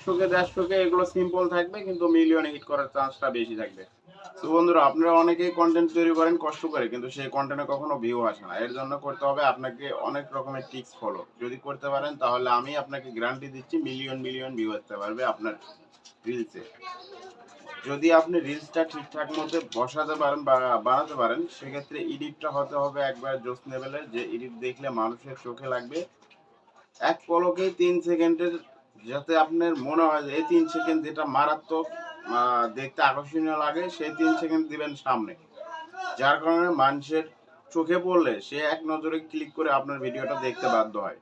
100K 150K এগুলো simple থাকবে, কিন্তু মিলিয়নে হিট করার চান্সটা বেশি থাকবে। তো বন্ধুরা, আপনারা অনেকেই কন্টেন্ট তৈরি করেন কষ্ট করে, কিন্তু সেই কন্টেন্টে কখনো ভিউ আসে না। এর জন্য করতে হবে আপনাকে অনেক রকমের টিপস ফলো। যদি করতে পারেন তাহলে আমি আপনাকে গ্যারান্টি দিচ্ছি মিলিয়ন মিলিয়ন ভিউ আসতে পারবে আপনার রিলসে। যদি আপনি রিলসটা ঠিকঠাক মতো বসাতে পারেন বা বানাতে পারেন, সেক্ষেত্রে এডিটটা হতে হবে একবার জোস লেভেলের, যে এডিট দেখলে মানুষের চোখে লাগবে এক পলকেই 3 সেকেন্ডের, যাতে আপনার মনে হয় যে এই 3 সেকেন্ড যেটা মারাত্মক দেখতে আকর্ষণীয় লাগে, সেই 3 সেকেন্ড দিবেন সামনে, যার কারণে মানুষের চোখে পড়লে সে এক নজরে ক্লিক করে আপনার ভিডিওটা দেখতে বাধ্য হয়।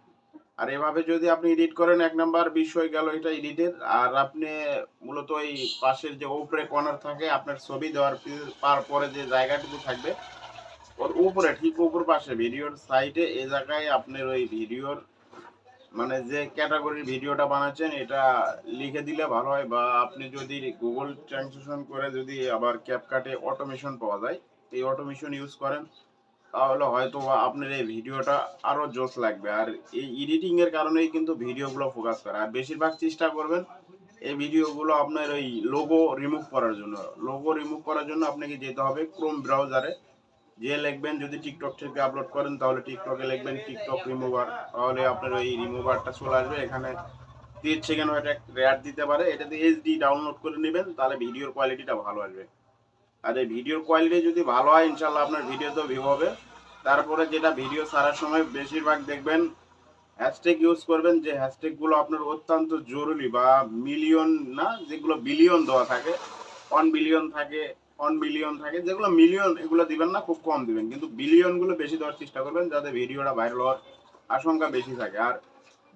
আর এভাবে যদি আপনি এডিট করেন, এক নাম্বার বিষয় গেল এটা এডিটের। আর আপনি মূলত এই পাশের যে উপরে কর্নার থাকে, আপনার ছবি দেওয়ার পরে যে জায়গাটুকু থাকবে, ওর উপরে ঠিক উপর পাশে ভিডিওর সাইডে এই জায়গায় আপনার ওই ভিডিওর মানে যে ক্যাটাগরির ভিডিওটা বানাচ্ছেন এটা লিখে দিলে ভালো হয়। বা আপনি যদি গুগল ট্রান্সলেশন করে যদি আবার ক্যাপকাটে অটোমেশন পাওয়া যায়, এই অটোমেশন ইউজ করেন, তাহলে হয়তো আপনার এই ভিডিওটা আরো জোস লাগবে। আর এই এডিটিং এর কারণেই কিন্তু ভিডিওগুলো ফোকাস করে। আর বেশিরভাগ চেষ্টা করবেন এই ভিডিওগুলো আপনার ওই লোগো রিমুভ করার জন্য। লোগো রিমুভ করার জন্য আপনাকে যেতে হবে ক্রোম ব্রাউজারে, যে লিখবেন, যদি টিকটক থেকে আপলোড করেন তাহলে টিকটকে লিখবেন টিকটক রিমুভার, তাহলে আপনার ওই রিমুভারটা চলে আসবে। এখানে 3 সেকেন্ড একটা রেয়ার দিতে পারে, এটাতে এইচডি ডাউনলোড করে নেবেন, তাহলে ভিডিওর কোয়ালিটিটা ভালো আসবে। আর এই ভিডিওর কোয়ালিটি যদি ভালো হয়, ইনশাল্লাহ আপনার ভিডিও তো ভিউ হবে। তারপরে যেটা ভিডিও ছাড়ার সময় বেশিরভাগ দেখবেন হ্যাশট্যাগ ইউজ করবেন, যে হ্যাশট্যাগুলো আপনার অত্যন্ত জরুরি, বা মিলিয়ন না, যেগুলো বিলিয়ন দেওয়া থাকে, 1 বিলিয়ন থাকে, 1 মিলিয়ন থাকে, যেগুলো মিলিয়ন এগুলো দিবেন না, খুব কম দিবেন, কিন্তু বিলিয়ন গুলো বেশি দেওয়ার চেষ্টা করবেন, যাতে ভিডিওটা ভাইরাল হওয়ার আশঙ্কা বেশি থাকে। আর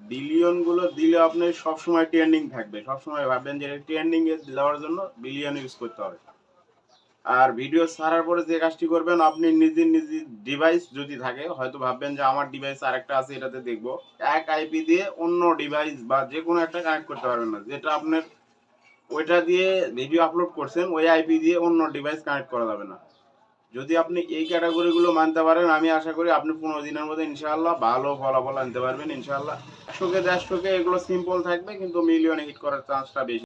বিলিয়ন গুলো দিলে আপনি সবসময় ট্রেন্ডিং থাকবে, সবসময় ভাববেন যে ট্রেন্ডিং এ দেওয়ার জন্য বিলিয়ন ইউজ করতে হবে। আর ভিডিও ছাড়ার পরে যে কাজটি করবেন, আপনি নিজের নিজের ডিভাইস যদি থাকে, হয়তো ভাববেন যে আমার ডিভাইস আরেকটা আছে এটাতে দেখবো, এক আইপি দিয়ে অন্য ডিভাইস বা যে কোনো একটা কানেক্ট করতে পারবেন না, যেটা আপনার ওইটা দিয়ে ভিডিও আপলোড করছেন ওই আইপি দিয়ে অন্য ডিভাইস কানেক্ট করা যাবে না। যদি আপনি এই ক্যাটাগরিগুলো মানতে পারেন, আমি আশা করি আপনি 15 দিনের মধ্যে ইনশাআল্লাহ ভালো ফলাফল আনতে পারবেন ইনশাআল্লাহ। 100K 150K এগুলো সিম্পল থাকবে, কিন্তু মিলিয়নে হিট করার চান্সটা বেশি।